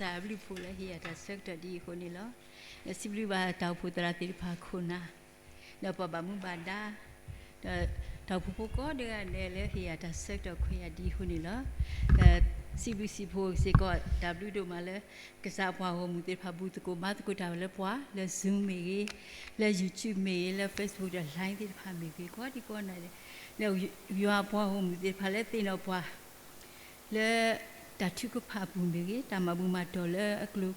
sa blue pool here that sector di honilo the siblu ba tau putra ti pa khuna no pa ba mu banda the tau pu ko de le here that sector khya di honilo siblu si pho se ko w do ma le ka sa phwa ho mu ti pha bu ko ma ko ta le phwa le zoom me le youtube me le facebook le line ti pha me ko di ko na le yo phwa ho mu ti pha le tin no phwa le ta tu ko pha bu me ta ma bu ma do le aklu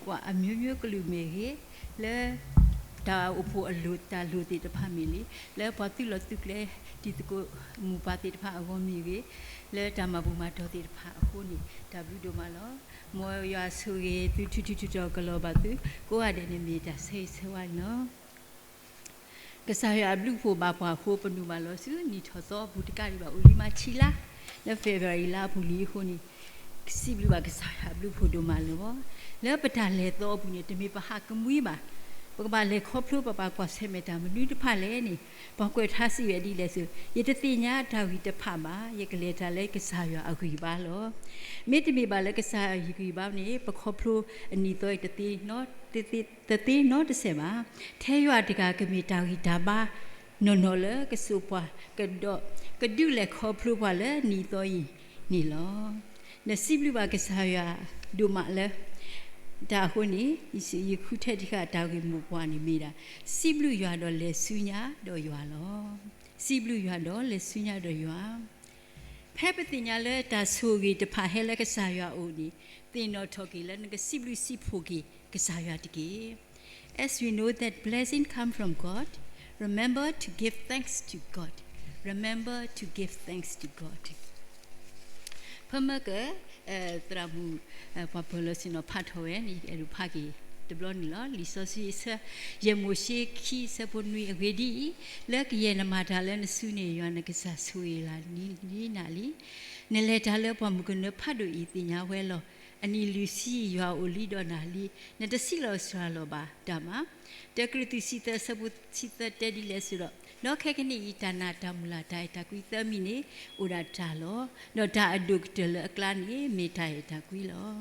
kwa aမျိုးကလူမေလေတာအဖို့အလူတာလူတီတဖာမီလီလေပတ်တိလတုကလေတီတကိုမူပါတီတဖာအကောမီလေလေတာမဘူမာတော်တီတဖာအခုနီဒါဘူးတို့မလောမောရဆူရေတူတော်ကလောပါသူကိုရတယ်နေမိတာဆိတ်ဆွာနော်ကစားရဘလူဖို့ပါပွားဖို့ပနူမလောစုနီထော်သောဘူးတကရီပါဦးလီမချီလာလေဖေဗရီလာဘူးလီခုနီစီဘလူပါကစားရဘလူဖို့တို့မလောလေပတာလေတော့ဘူးနေတမီပဟာကမွေးပါပကပါလေခေါပလို့ပပကွာဆေမတာမနူးတဖတ်လဲနေဘောက်ွယ်ထားစီရဒီလဲဆိုရတတိညာဒါဝီတဖတ်မှာရကလေတာလဲကစားရအခွေပါလောမိတမီပါလဲကစားရခွေပါနေပခေါပလို့အနီတော့တတိနော်တတိနော်တစ်စက်ပါထဲရတကကမီတာဝီဒါပါနော်လဲကဆူပွားကတော့ကဒူလဲခေါပလို့ပါလဲနီတော့နီလောနစီဘလူပါကစားရဒူမလဲဒါခုနီယခုထက်ဒီကတောက်ကြီးမပွားနေမိတာစီဘလူရွာတော့လေဆူညာတော့ရွာလောစီဘလူရွာတော့လေဆူညာတော့ရွာဖဲပတိညာလဲဒါဆူကြီးတဖာဟဲလကစားရွာဦးဒီတင်တော်ထော်ကြီးလဲငစီဘလူစီဖိုကြီးကစားရွာတကြီး As we know that blessing come from God remember to give thanks to God remember to give thanks to God ဖမကတရာမူပပလစနောဖတ်ထောနီအလူဖာကီတဘလနီလာလီဆိုစီဆယမိုရှိခီစပွန်နွေအဝေဒီလက်ကယေနမတာလဲနဆုနေယောနကဆဆူရလာနီနာလီနလေတာလဲပမကနဖတ်တို့ဤတင်ညာဝဲလောအနီလူစီယောအိုလီဒေါနာလီနတစီလောဆရာလောပါဒါမတကရတိစီတစပုစီတတဲဒီလဲဆိုတော့နော်ခက်ခဏဤတနာတမူလာတိုင်တကွီသမီနေဥရတာလောနော်ဒါအဒုကတလအကလာနေမေတိုင်တကွီလော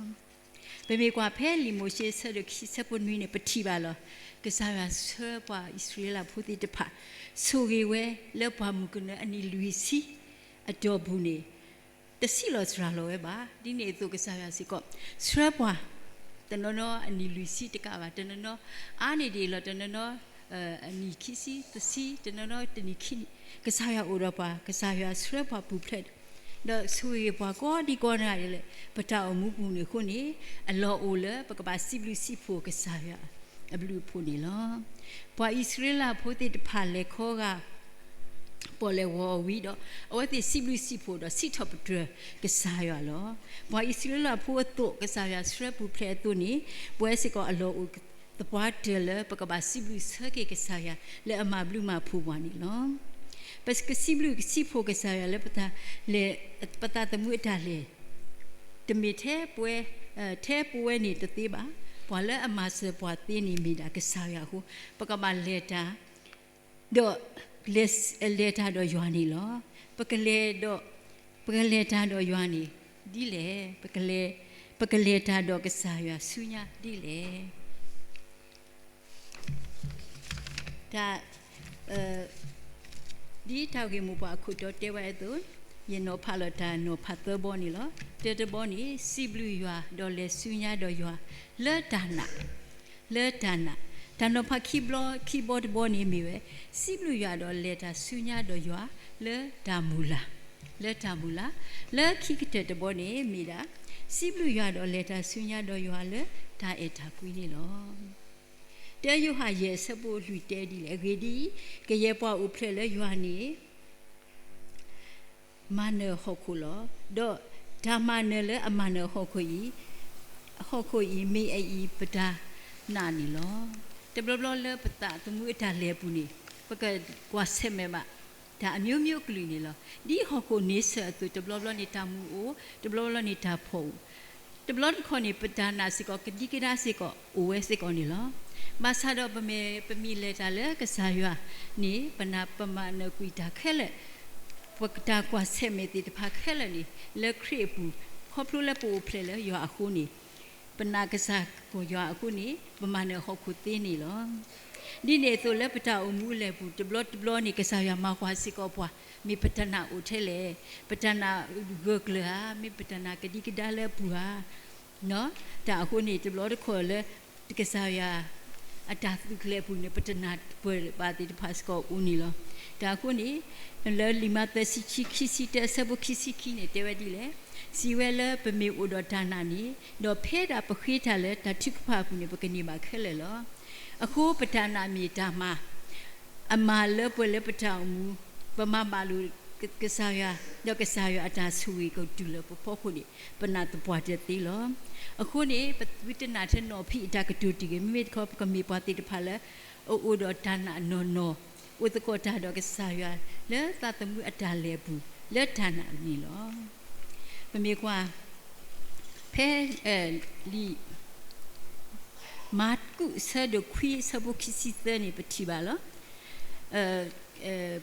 ပေမေကွာဖဲလီမိုရှေဆရခိစပွန်မီနေပတိပါလောကစားရဆပွားဣသရေလဖူတိတဖာဆိုရီဝဲလောပါမုကနအနီလူစီအတော်ဘူးနေတစီလောစရာလောဝဲပါဒီနေသူကစားရစီကောဆရပွားတနော်အနီလူစီတကပါတနော်အာနေဒီလောတနော်အနီခီစီတစီတနော်တနီခီကစားရဥရောပါကစားရဆရပွားပူဖလက်ဒါဆူရပွားကောဒီကောနာလေပတာအမှုပူနေခုနေအလောအိုလပကပါစီဘလူစီဖိုကစားရအဘလူဖူနေလောပွာဣသရေလဖိုတိတဖာလေခောကပေါ်လေဝဝီတော့အဝတိစီဘလူစီဖိုတော့စီထော့ပဒရကစားရလောပွာဣသရေလဖိုတော့ကစားရဆရပူဖလက်တူနေပွဲစကောအလောတပွားတယ်လပကပါစီဘလူဆကေကစားရလေအမဘလူမဖူဝါနေလော parce que si bleu si faut que ça le pata temu etale temete pue the pue ni tete ba pwala amase pwa ti ni mi da ke sa ya hu pakama leta do les leta do yoani lo pakale do pakaleta do yoani di le pakaleta do ke sa ya sunya di le da ဒီတောက်ကေမူပါခုတော့တဲဝဲသူယနောဖလာတာနောဖတ်တဘောနီလောတဲတဘောနီစီဘလူရွာဒေါ်လေဆူညာတော့ရွာလဲဒါနာတနောဖခီဘော့ဘောနီမီဝဲစီဘလူရွာတော့လေတာဆူညာတော့ရွာလဲဒါမူလာလဲခိကတဲ့တဘောနီမီတာစီဘလူရွာတော့လေတာဆူညာတော့ရွာလဲဒါအတာကွီးနီလောတဲယုဟာရဲ့စပိုးလူတဲဒီလေဂေဒီကရဲပွားဥဖလက်လေယွာနီမနဟခုလောဒေါ်ဓမ္မနလေအမနဟခုဤမေအီပဒါနာနီလောတဘလလေပတာတမှုအတာလေပူနီပကကွာဆေမေမဒါအမျိုးကလူနီလောဒီဟခုနေဆတ်တဘလနေတာမူအိုတဘလနေတာဖို့တဘလခေါနေပဒါနာစီကောကဒီကဒါစီကောအိုဝဲစီကောနီလောမဆာတော့ပမီလေတာလေကစားရွာနေပနာပမနကွီတာခဲလေပကတာကွာဆေမေတီတဖာခဲလေနီလက်ခရီပူ ครอบครัวและปูเพลเลยอยู่อาคูนี่ปนากษักปูอยู่อาคูนี่ประมาณเนี่ยเขาคุตีนี่หรอนี่เนี่ยตัวแล้วพระเจ้าอมูเลยปูจะบลอนี่กษัตริย์มาควาสิกอปัวมีพัฒนาอุเทเลพัฒนาเกิกเลยมีพัฒนากระดิกระดาเลยปูฮะเนาะแต่อาคูนี่จะบลอทุกคนเลยกษัตริย์อาจารย์ตุกเลปูเนี่ยพัฒนาเปิดปาติพาสกออุนี่หรอแต่อาคูนี่แล้วลิมาเตสิชิคิสิเตสบุคิสิคิเนี่ยเทวดีเลยစီဝဲလဲပမေဥဒဌာနနီတော့ဖဲတာပခိထလဲတတိကဖကုနေပကနီမှာခဲလဲလောအခုပဌာနာမီတာမှာအမလဲပလဲပထောင်မူပမပါလူကစားရတော့ကစားရအတာဆူဝီကိုတူလဲပဖို့ခုနေပနာတပွားတဲ့တီလောအခုနေဝိတနာထနောဖိအတာကတူတီကမိခောပကမီပွားတိတဖလဲဥဒဌာနနောနောဥတကောတာတော့ကစားရလဲသတမှုအတာလဲဘူးလဲဌာနနီလောမမေကွာဖဲလီမတ်ကုဆဒခွီဆဘုခိစီတနေပတိပါလော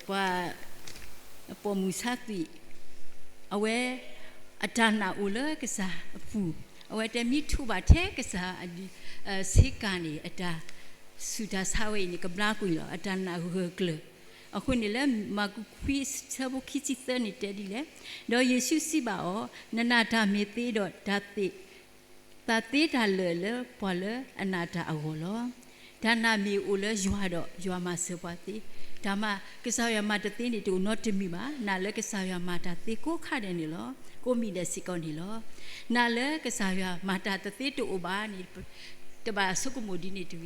ပွာပေါ်မူစာတိအဝဲအတနာဦးလကစားအဖူအဝဲတမီထူပါထဲကစားစေကနေအတာစူတာဆာဝေနေကဘလာကွီလောအတနာဟူကလအခုနေလဲမကူခွီဆဘခိစီတနေတဲဒီလဲတော့ယေရှုစီပါဩနနာတာမေသေးတော့ဓာတိတာသေးတာလဲပေါ်လဲအနာတာအဟောလောဒါနာမီဦးလဲရွာတော့ရွာမှာစပါတိဒါမှကစားရမတသိနေတူ not တမီပါနာလဲကစားရမတာတေကိုခတယ်နေလောကိုမိတဲ့စီကောနေလောနာလဲကစားရမတာတသိတူဘာနေတဘာဆုကမိုဒီနေတူ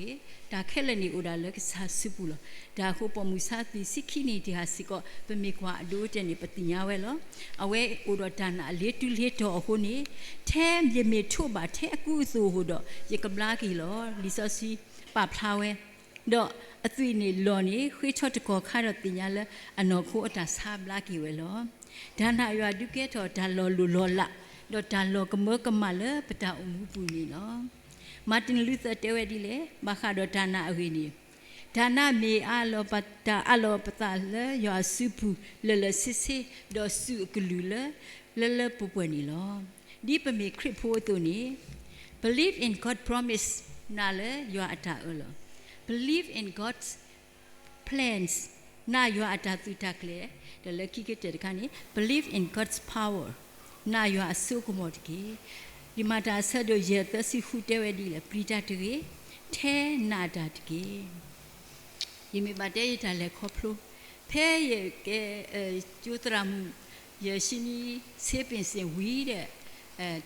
ဒါခဲလက်နေဦးဒါလဲကစားစုပူလောဒါခုပေါ်မူစားတိစိခိနေတဟာစီကောပမေကွာအဒိုးတဲ့နေပတိညာဝဲလောအဝဲဦးတော်တနာလေးတူလေးတော်ခုနေထဲမြေမေထုတ်ပါထဲအကူဆိုဟိုတော့ရကပလာကီလောလီဆောစီပဖလာဝဲတော့အသွေးနေလော်နေခွေးချော့တကောခါတော့တင်ညာလဲအနော်ခိုးအတာဆာဘလာကီဝဲလောဒါနာရွာဒုကဲတော်ဒါလော်လူလော်လာတော့ဒါလော်ကမကမလဲပတာအမှုပူနေနော်မာတင်လူသတဲဝဲဒီလေမခါတော့ဒါနာအဝေးနေဒါနာမေအလောပတာအလောပတာလဲရွာစုပူလဲလဲစစ်စစ်တော့စုကလူလဲလဲပူပွနေလောဒီပမေခရစ်ဖို့တူနေ believe in God promise နာလဲရွာအတာအလောbelieve in God's plans na yo atatu takle the lucky kete kani believe in God's power na yo asukomotki di mata sado ye tasi hutewe di le prita tge the na da tge yimi bate ta le khoplo phe ye ke chutramu ye shini sepin sin wi de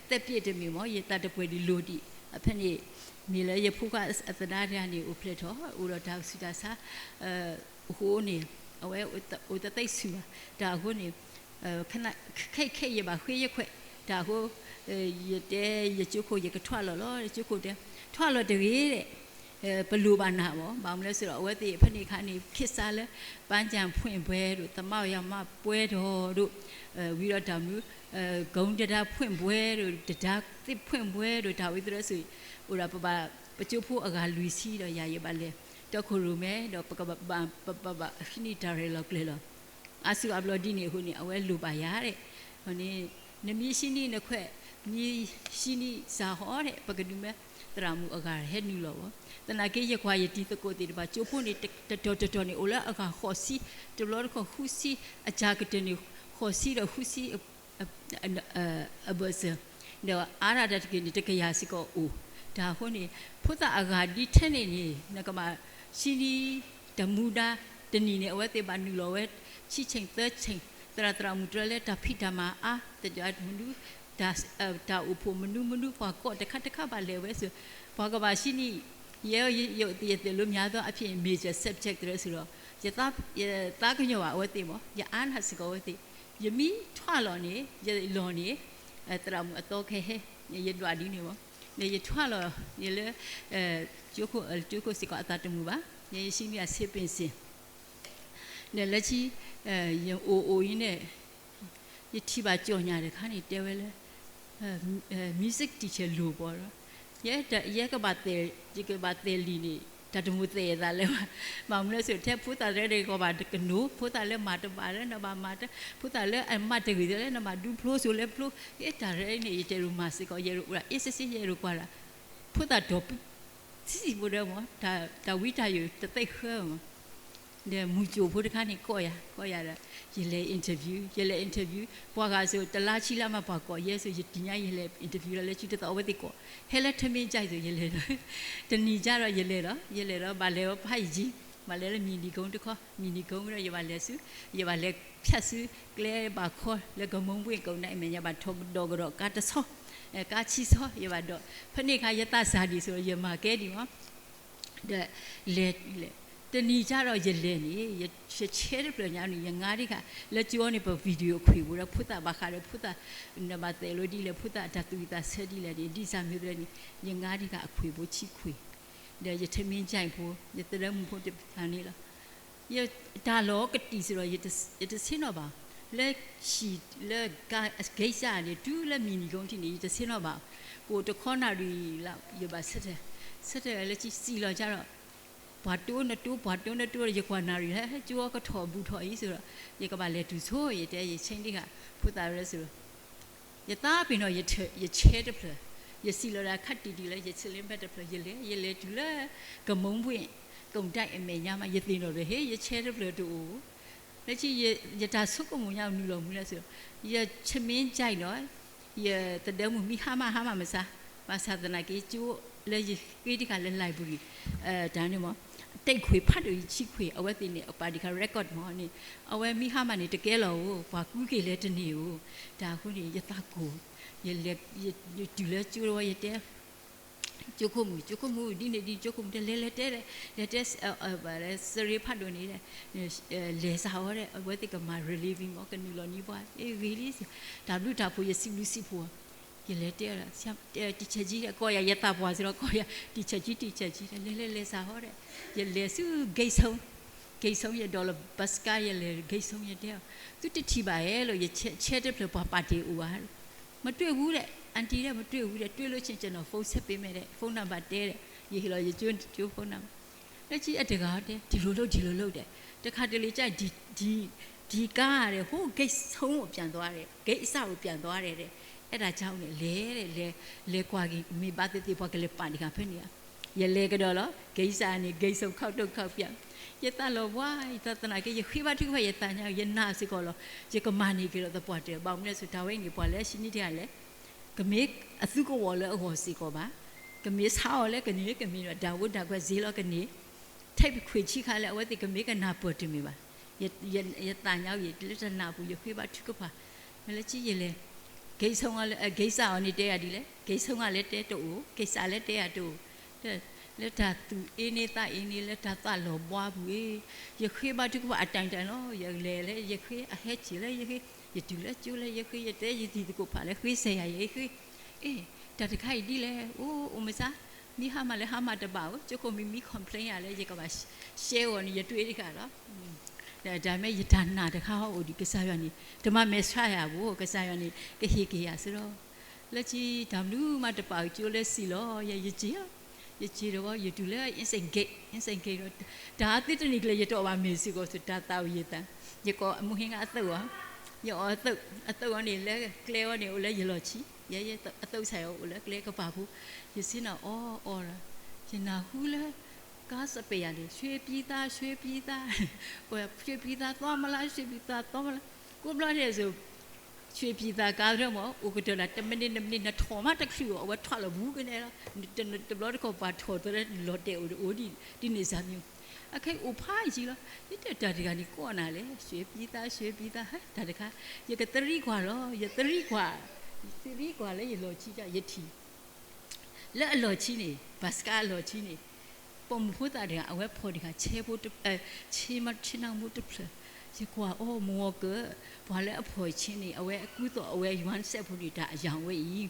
tet piet de mi mo ye tat de pwe di lo di aphe niมีเลยยพูกอัตนาเนี่ยนี่อุปเลทอุรดาสุดาซาโหนี่เอาไว้อุตติสุดาโหนี่ขณะไข่ยบาคุยยခွดาโหยเตยจุโคยกထွားလောလောจุโคတဲ့ထွားလောတကြီးတဲ့ဘလူပါနာဘောဘာမလဲဆိုတော့အဝဲတိဖဏိခါနေခစ်စားလဲပန်းကြံဖွင့်ပွဲတို့တမောက်ရမပွဲတော်တို့ဝိရဒမှုဂုံတတာဖွင့်ပွဲတို့တတာတစ်ဖွင့်ပွဲတို့ဒါဝိသရဆိုဥရပပပကျုဖို့အကလူစီတော့ရာရပါလေတော့ခရုမဲတော့ပကပပခဏိတာရလောက်လေလောအဆူအဘလဒီနေခုနေအဝဲလူပါရတဲ့ဟိုနေနမီရှိနေနခွဲ့မြီရှိနေစာဟောတဲ့ပကဒုမဲတရာမူအကဟဲ့နူလောတနာကေရခွာယတိတကိုတိတပါကျုဖို့နေတော်နေအိုလာအကခေါ်စီတလောခေါ်ခုစီအကြကတနေခေါ်စီတော့ခုစီအဘဆတော့အာရဒတ်ကိနေတကရစီကိုအိုဒါခုနေဖုသအဂါဒီထနေနေနကမစီဒီတမူဒါတနီနေအဝဲတေပါနူလောဝဲချိချိန်သချိန်တရမူတလဲတဖိတမအာတကြတ်မနူဒါဥဖို့မနူဖွာကောတခပါလဲဝဲဆိုဘာကပါရှိနီရုပ်တည်တယ်လို့များသောအဖြစ် major subject တွေဆိုတော့ယတာကညောဝဲတေမောယအာနဟစကောဝဲတေယမီထွာလောနေယလောနေတရမူအတော့ခဲဟဲယဒွာဒီနေမောနေရထွာလောနေလေကျုခိုစီကအတတမှုပါနေရှိမြဆေးပင်စင်နေလက်ချီယအိုရင်းနဲ့ယတိပါကြော်ညာတဲ့ခါနေတဲဝဲလဲ music teacher လို့ပေါ့နော်ရဲကဘာတဲဒီကဘာတဲလီနေ ဒါတမှုသေးတာလဲမောင်လဲဆိုတဲ့ဖူတာရဲတွေကဘာကနူဖူတာလဲမာတပါလဲနဘာမာတဖူတာလဲအမတ်တကြီးလဲနမဒူဖလိုဆိုလဲဖလိုဒါရဲနေတဲရူမစကောရဲရူအစ်စစ်ရဲရူကွာလာဖူတာတော့စီဘူးတော့ဒါဝိတာယူတသိခဲတဲ့မူချိုဖို့တခါနေကောရတာရေလေအင်တာဗျူးပွားကဆိုတလားချီလာမပါကောရဲဆိုဒီညရေလေအင်တာဗျူးလဲချီတော့ဝတ်တိကောဟဲလဲထမင်းကြိုက်ဆိုရေလေတော့တဏီကြတော့ရေလေတော့ဗာလဲဖိုက်ကြီးဗာလဲမီနီကုန်းတခေါမီနီကုန်းပြီးတော့ရေဗာလဲစုရေဗာလဲဖြတ်စုကလဲဗာခေါ်လဲကမုံပွင့်ကုန်းနိုင်မညဗာထုံတော့ကတော့ကာတဆောကာချီဆောရေဗာတော့ဖနိခါယတစာဒီဆိုရေမာကဲဒီဟောတဲ့လေတဏီကြတော့ရလဲနေချဲတဲ့ပြန်ညာနေငါးဒီကလက်ကျော်နေပဗီဒီယိုခွေဘူးတော့ဖုတာဘာခါရဖုတာနမတဲလို့ဒီလေဖုတာဓာတူတာဆက်ဒီလေဒီစာမျိုးတဲ့နေငါးဒီကအခွေဘူးချီခွေတဲ့ရထမင်းကြိုက်ဖို့ရတဲ့မှုဖို့တခါနေလားရဒါလောကတိဆိုတော့ရတဲ့စင်းတော့ပါလက်ရှိလက်ကဂိတ်စာနေတူလက်မီနီကုန်းတီနေရတဲ့စင်းတော့ပါကိုတခေါနာရီလောက်ရပါဆက်တယ်လက်ချီစီလောကြတော့ဘာတူနတူရခွာနာရီဟဲ့ကျော်ကထော်ဘူးထော်ကြီးဆိုတော့ရကပါလေတူဆိုရတဲ့ရချင်းတိကဖူတာရဲဆိုရသားပင်တော့ရချဲတဲ့ဖလရစီလောတာခတ်တီလဲရချလင်းဘက်တဲ့ဖလရလေတူလဲကမုံပွင့်ကုံတိုက်အမေညမရတင်တော့လေဟေးရချဲတဲ့ဖလတူလက်ချီရတာဆုကမုံရောက်နူလို့မူလဲဆိုရချမင်းကြိုက်တော့ရတတဲမှုမိဟာမမစားဘာသာတနာကြီးကျိုးလဲကိတိကလဲလိုက်ဘူးဒါနေမတိတ်ခွေဖတ်လို့ချီခွေအဝက်တင်နေပါဒီက record မောနေအဝဲမိဟာမနေတကယ်လို့ဘာကူးကေလဲတနေကိုဒါခုနေရတကိုရလက်ရတူလဲကျိုးရောရတဲ့ကျုပ်ခုမှုဒီနေဒီကျုပ်ခုမှုလဲတဲ့ဘာလဲစရီဖတ်လို့နေတဲ့လဲစာဟောတဲ့အဝဲတိကမှာ relieving မောကနူလောနီပွားreally ဒါလူတာဖို့ရစီလူစီဖို့ရလေတဲ့ဆရာတီချာကြီးကောရရတာပွားဆိုတော့ကောရတီချာကြီးလဲစာဟောတဲ့ရလေစုဂိတ်ဆုံးရဒေါ်လာဘတ်စကာရလေဂိတ်ဆုံးရတဲ့သူတတိပါရဲ့လို့ရချဲတဲ့ဖလပါတီဦးဟာမတွေ့ဘူးတဲ့အန်တီတဲ့မတွေ့ဘူးတဲ့တွေ့လို့ချင်းကျွန်တော်ဖုန်းဆက်ပေးမယ်တဲ့ဖုန်းနံပါတ်တဲတဲ့ရေလောရကျွန်းဖုန်းနံပါတ်လက်ကြီးအတကားတဲ့ဒီလိုလုပ်တဲ့တခါတလေကြဒီကားရတယ်ဟိုဂိတ်ဆုံးကိုပြန်သွားတယ်ဂိတ်အစကိုပြန်သွားတယ်တဲ့အဲ့ဒါကြောင့်လေကွာကြီးမိဘတိပွားကလေးပန်ဒီကဖက်နေရလေကတော့လောဂိတ်စာနေဂိတ်ဆုံးခောက်တော့ခောက်ပြန်ရတလောဝိုင်းတနာကေရခိဘတိခွေရတညာရနာစကောလောရကမနီကေတော့ပွားတယ်ဘောင်နဲ့ဆိုဒါဝိနေပွားလဲရှင်းနေတဲ့လေကမေအသုကဝလဲအဟောစီကောပါကမေဆောက်လဲကနေကမေတော့ဒါဝတ်ဒါကွက်ဈေးလောကနေထိုက်ခွေချိခါလဲအဝဲတိကမေကနာပေါ်တင်မိပါရတညာရလက်တနာဘူးရခိဘတိကပါမလဲကြည့်ရလေဂိတ်ဆုံးကလည်းဂိတ်စာအောင်နေတဲရတယ်လေဂိတ်ဆုံးကလည်းတဲတူဂိတ်စာလည်းတဲရတူလက်တာသူအင်းနေလက်တာသလောပွားဘူးရခေဘတုကအတိုင်လောရလေရခေအဟဲချီလေရခေရတူလေကျူလေရခေရတဲရဒီကိုပါလေခေဆေရရခေတတခိုင်ဒီလေအိုမစားမိဟာမလေဟာမတပါဘူးကျကိုမိ complain ရလေရကပါ share ဝင်ရတွေ့ဒီကတော့ဒါမဲ့ယတနာတခါဟောဒီကစားရနေဓမ္မမဲဆွရဘူးကစားရနေကဟေကေရဆိုတော့လက်ကြီးဓမ္မလူမတပါကျိုးလဲစီလောရကြီးတော့ရတူလဲအင်းစိန်ဂိတ်တော့ဒါအတိတနိကလေရတော့ပါမေစီကိုစတာတောက်ရတန်ရကောအမှုဟင်းကအသုတ်ရောအသုတ်ကနေလဲကလဲကနေလဲရလောချီရအသုတ်ဆိုင်ရောလဲကလဲကပါဘူးရစင်းတော့အော်လားရှင်နာဟူလဲကားစပယ်ရလေရွှေပြည်သားဟိုရွှေပြည်သားသွားမလားရွှေပြည်သားသွားမလားကိုဘလာရဲ့ဆိုရွှေပြည်သားကားတော့မဟုတ်ဥကတလာ10မိနစ်နဲ့ထော်မတက်ခီရောဝတ်ထွက်လို့ဘူးကနေတော့တဘလတော့ပါထော်တဲ့လော်တဲ့အိုဒီနေစားမျိုးအခိုင်ဥဖိုင်းကြီးလားဒီတက်ဒီကနေကောနာလေရွှေပြည်သားဟဲ့ဒါတခါရကတရီခွာတော့ရတရီခွာလေရလော်ချီကြရထီလက်အလော်ချီနေဘတ်စကာလော်ချီနေပုံဖို့တာတဲ့အဝဲဖော်ဒီကချေဖို့ချေမချနာမှုတဖလရကွာမောကဘာလဲအဖော်ချင်းနေအဝဲအကူတော့အဝဲယွမ်ဆက်ဖို့ဒီဒါအယောင်ဝဲကြီး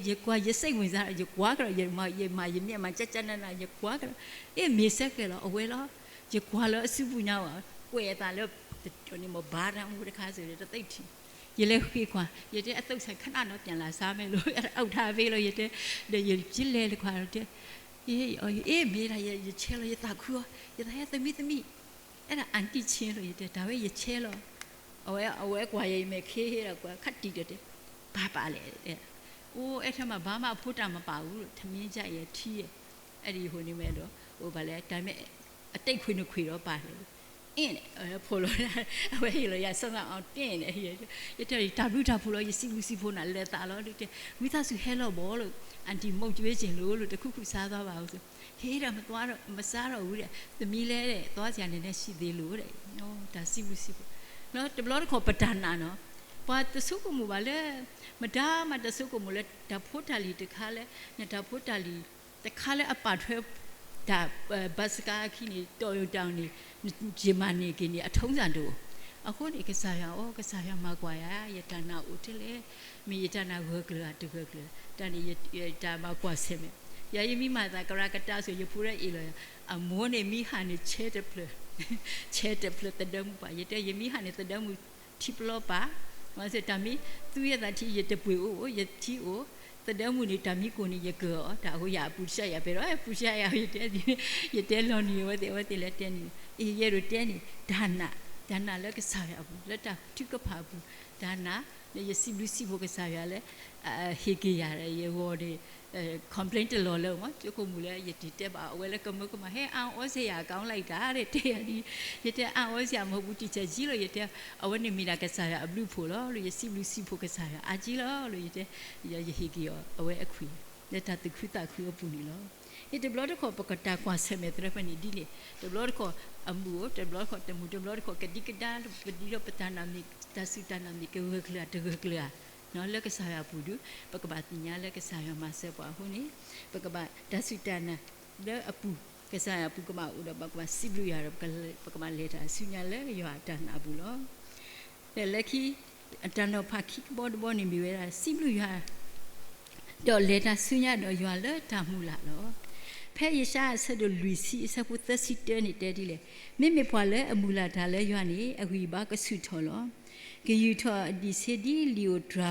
ရကွာရစိတ်ဝင်စားရကွာကရမမြက်မှာကြနာရကွာကမေဆက်ကလောအဝဲလောရကွာလောအစုပူညာဝကွယ်တာလောတော်နေမဘာရမှုတခါဆိုရတဲ့တိတ်ထီရလေခွေခွာရတဲ့အသုတ်ဆိုင်ခဏတော့ပြန်လာစားမယ်လို့အောက်ထားပေးလို့ရတဲ့ရကြည့်လေခွာတဲ့ မေးတာရချဲလို့ရတာခုရတာသမီးအဲ့ဒါအန်တီချင်းလို့ရတယ်ဒါပဲရချဲလို့အဝဲကွာရိမ်မဲ့ခေးဟဲ့တော့ကွာခတ်တီတယ်ဘာပါလဲအဲ့ထက်မှာဘာမှဖို့တာမပါဘူးထမင်းကြရထီးရအဲ့ဒီဟိုနေမဲ့တော့ဟိုဗာလဲဒါပေမဲ့အတိတ်ခွေနှခွေတော့ပါတယ်အင်းဖိုလို့အဝဲရရဆန်းအောင်တင်းနေရတဲ့ဒါဘူးတာဖို့လို့ရစီဖို့နာလဲတာလို့မိသားစုဟဲလို့ဘောလို့အန်တီမုတ်ကျွေးခြင်းလို့တခုခုစားသွားပါဦးဆိုဟေးတာမစားတော့ဘူးတဲ့သမီးလဲတဲ့သွားစရာနေနဲ့ရှိသေးလို့တဲ့နော်ဒါစီဖို့နော်တဘလို့ခေါ်ပဒနာနော်ဘာတဆုကမူပါလဲမဒါမတဆုကမူလဲဒါဖို့တာလီတခါလဲဒါဖို့တာလီတခါလဲအပတ်ထွဲဒါဘတ်စကာခီနေတော်ရတောင်းနေဂျမနီကင်းနေအထုံးစံတို့အခုဒီကစားရမှာကွာရတနာဦးတလေမိရတနာဝကလာတကကလာတန်ရတာမှာကွာဆဲမယ်ရယမိမာတာကရကတာဆိုရဖူရဲအီလအမောနေမိဟာနေချဲတပလတဒမှုပါရတဲ့ယမိဟာနေတဒမှုတိပလောပါမစတမီသူရတာတိရတပွေအိုရတိအိုတဒမှုနေတမီကိုနေရကောဒါဟိုရပူဆက်ရပဲတော့ပူဆက်ရရတဲ့လောနီဝတဲ့လက်တဲ့နေအေးရရတဲ့နေဒါနာလက်ကစားရဘူးလက်တာတိကဖာဘူးဒါနာရစီဘစီဘကစားရလဲဟေကေရရဝေါ်ဒီcomplaint လော်လုံးမကျုပ်ကမူလဲရတီတက်ပါအဝဲလဲကမဟဲအန်ဩစရာကောင်းလိုက်တာတဲ့တဲ့ရတဲ့အန်ဩစရာမဟုတ်ဘူးတီချက်ကြီးလို့ရတဲ့အဝဲနေမိတာကစားရအဘလူဖို့လို့ရစီဖို့ကစားရအာကြီးလို့ရတဲ့ရဟေကေရအဝဲအခွေလက်တာတခွတာခွေပူနေလို့ဒီဘလော့ခေါ်ပကတာကွာဆမေတရပနီဒီလေဒီဘလော့ခေါ်အမှုဒီဘလော့ခေါ်တမှုဒီဘလော့ခေါ်ကတိကဒါဒီလိုပတနာမီတဆီတနာမီကဝကလာတကကလာနော်လက်ကစားရပူဒူပကဘာတင်ညာလက်ကစားရမဆက်ပွားဟိုနေပကဘာတဆီတနာလက်အပူကစားရပူကမဥဒပကဘာစီဘလူရပကဘာလေတာဆုညာလက်ရွာတနာဘူးလို့လက်ခီအတန်တော့ဖခိဘောနေပြီပဲစီဘလူရတော့လေတာဆုညာတော့ရွာလက်တမှုလာတော့ဖဲရရှာဆက်တို့လူစီစပုသစီတဲနေတဲ့ဒီလေမိဖွာလဲအမူလာဒါလဲရွာနေအခွေပါကဆုထော်လောကယူထော်ဒီစီဒီလီယိုဒရာ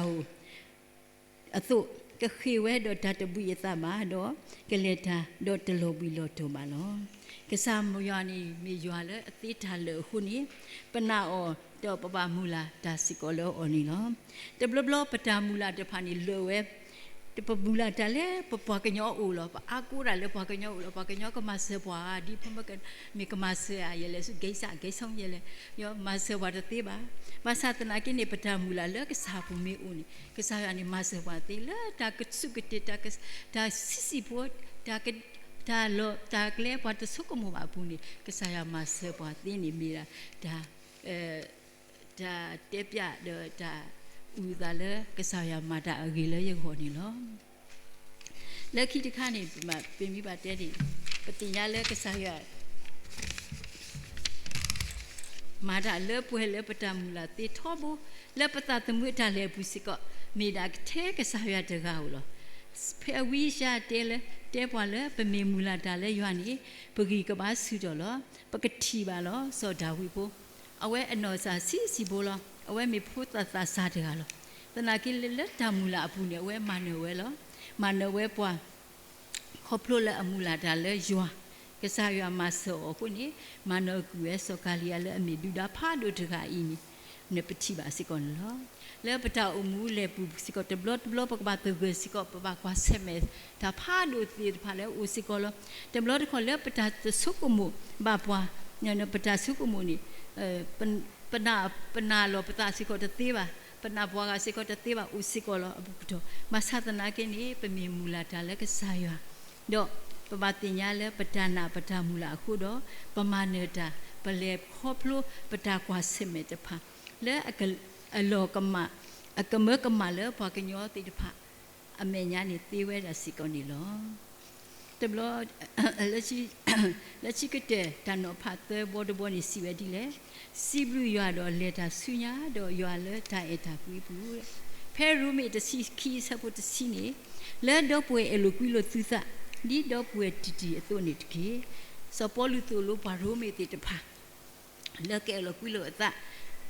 အသုကခေဝဲတော့ဓာတပုယသမတော့ကလေတာတော့တလောဘီလောတို့မလောကစားမရွာနေမိရွာလဲအသေးထားလို့ခုနေပနာအောတော့ပပမူလာဒါစီကောလောအော်နီလောတဘလဘလပတာမူလာတဖာနေလောဝဲတပပူလာတလဲပပကညောအိုလောအာကူရလဲပကညောအိုလောပကညောကမဆေပွားဒီဖမကမေကမဆေရလဲစုဂိဆောင်ရလဲယောမဆေဝါတသေးပါမဆတ်နာကိနေပတာမူလာလဲကစားပူမေဦးနီကစားရနေမဆေဝါသေးလဲတာကစုကတေတာကဒါစီဖို့ဒါလောတာကလဲပတ်စုကမဘာဘူးနီကစားရမဆေပွားသေးနေမိတာဒါတက်ပြဒါဦးသားလဲကစားရမှာတာအကြီးလဲရခေါ်နေလောလက်ခိတခါနေပင်မိပါတဲ့ဒီပတိညာလဲကစားရမာတာလဲပွဲလဲပတမူလာတေထောဘူးလဲပတသမွေတာလဲဘူးစကမိတာထဲကစားရတကားလို့ဖေဝီရှာတဲလဲတဲပွားလဲပမေမူလာတာလဲရွာနေပဂီကဘာဆူတော်လောပကတိပါလောစောဒါဝီပိုအဝဲအနော်စာစီဘိုလောအဝဲမေဖို့တသစားတကားလို့တနာကိလက်တမူလာအပူနေဝဲမနဝဲလောမနဝဲပွားခေါပလိုလာအမူလာဒါလဲယွာကစားရမဆောခုနေမနကူရဲစောကလီယာလဲအမီဒူဒါဖာဒိုတကအီနီနေပတိပါစကောလောလဲပတာအမူလဲပူစကောတဘလပကဘာတဂစကောပဘာကွာဆဲမဲဒါဖာဒိုတီဖာလဲဦးစကောလောတဘလခေါ်လဲပတာဆုကမှုဘာပွားညနပတာဆုကမှုနီပနာလောပတာစကောတသေးပါပနာဘွားကစကောတသေးပါဦးစကောလောအဘုတော့မဆသနာကိနေပမေမူလာတာလဲကစားရတော့ပပတင်ညာလဲပဒနာပဒမူလာအခုတော့ပမာနေတာပလေခေါပလိုပဒါကွာစမေတဖာလဲအလောကမအကမကမလဲဘာကညောတိတဖာအမေညာနေသေးဝဲတာစီကောနေလောတဘလလက်ရှိကတဲ့တန်တော့ဖတ်တဲ့ဘောဒဘောနေစီဝဲဒီလေစီဘလူရွာတော့လက်တာဆူညာတော့ရွာလဲတိုင်အတာကွီးဘူးဖဲရူမီတစီခီစပုတစီနေလဲတော့ပွဲအလူကွီလို့သူစဒီတော့ပွဲတီအသွနေတကေစပေါ်လူသူလို့ဘာရူမီတိတဖာလက်ကဲလို့ကွီလို့အသ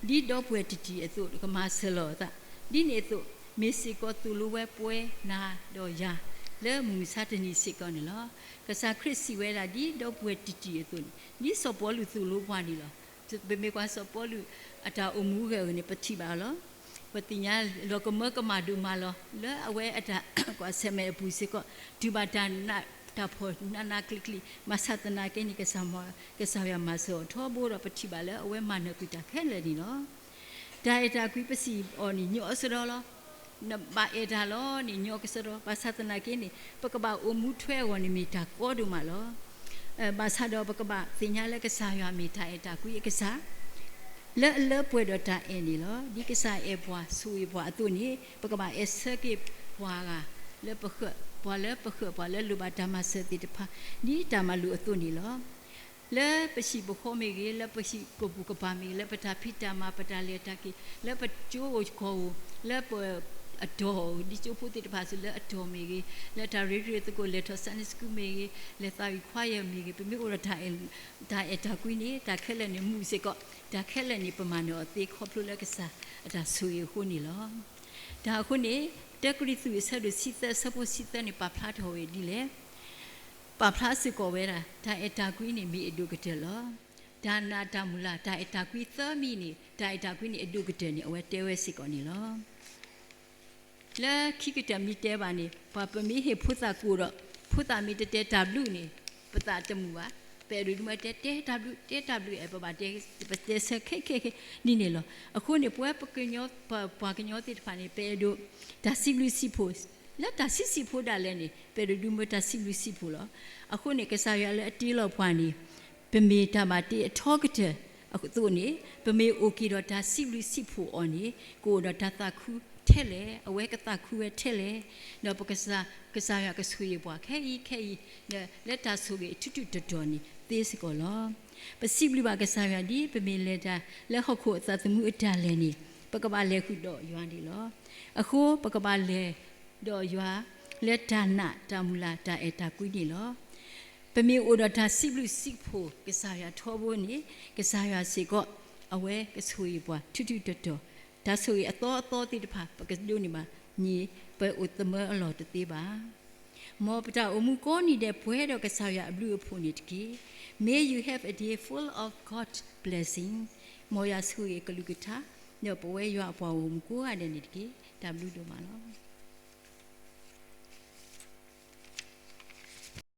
ဒီတော့ပွဲတီအသွကမဆလောသဒီနေသူမီစီကိုသူလူဝဲပွဲနာတော့ယာ le mu sa tani sikon ni lo ka sa Chris si we la di do pwe titi tu ni so po lu tu lo bwa ni lo be me kwa so po lu ata umu ge ni pati ba lo pati nya lo ko mo ka ma du ma lo le awe ata kwa se me pu si ko du ba dan na ta pho na klikli masatana ke ni ka sa mo ka sa ya ma so tho bo ro pati ba le awe ma na ku ta khe le ni lo da eta ku pasi o ni nyo so lo na ba eta lo ni nyo ke so ba satana ke ni pa ka ba o mu thwe wo ni mi ta ko du ma lo ba sa do pa ka ba sin nya le ka sa ya mi ta eta ku ye ka sa le pwe do ta e ni lo di ka sa e bwa su e bwa tu ni pa ka ba e se ke bwa ga le pa kho bwa le lu ba ta ma se ti ta pha ni ta ma lu tu ni lo le pasi bo kho me ge le pasi ko bu ka pa me le pa ta phi ta ma pa ta le ta ki le pa jo ko le pa ado di chu pu ti ta su le ado me ge le ta re re to ko le to san sku me ge le ta wi khwa ye me ge pe me o ra ta e ta ku ni ta khe le ni mu se ko ta khe le ni pa ma no te kho plu le ka sa ta su ye hu ni lo ta khu ni te ku ri su sa do si ta sa po si ta ni pa phla tho ye di le pa phla si ko we ra ta e ta ku ni mi edu ka te lo da na ta mu la ta e ta ku tha mi ni ta e ta ku ni edu ka te ni awe te we si ko ni lo le ki ka mi te ba ni pa pa mi he phuta ku ro phuta mi te w ni pata ta mu ba pe ru ma te w e pa ba te se ke ni ni lo akho ni pwe pa ke nyo pa ke nyo ti pa ni pe do ta si lu si pho la ta si pho da le ni pe ru ma ta si lu si pho lo akho ni ka sa ya le ati lo pwa ni pe me ta ma ti tho ka te akho tu ni pe me o ki do ta si lu si pho on ni ko do ta ta khuထဲလေအဝဲကတာခူရဲ့ထဲလေနော်ပကစားရကဆူရပွားခဲဤလက်တာဆူကြီးထွတ်တော်နီသေးစကောလောပစီဘလဘကစားရဒီပမေလက်တာလက်ဟခုအသမှုအတလဲနီပကပလဲခုတော့ယွမ်းဒီလောအခုပကပလဲတော့ယွာလက်တာနာတမူလာတာအတာကွီနီလောပမေအိုဒတာစီဘလူစီဖို့ကစားရထောဖို့နီကစားရစီကောအဝဲကဆူရပွားထွတ်တော်ဒါဆိုရင်အတော်တိတဖာပကဒုန်နီမှာညီပဲဥတမအလောတတိပါမောပတာအမှုကိုနေတဲ့ဘွဲတော့ကစားရအဘလူအဖို့နေတကီ May you have a day full of God's blessing မောရဆူရကလူကတာညဘွဲရွာပေါ်အမှုကိုရတဲ့နေတကီ W တို့မှာနော်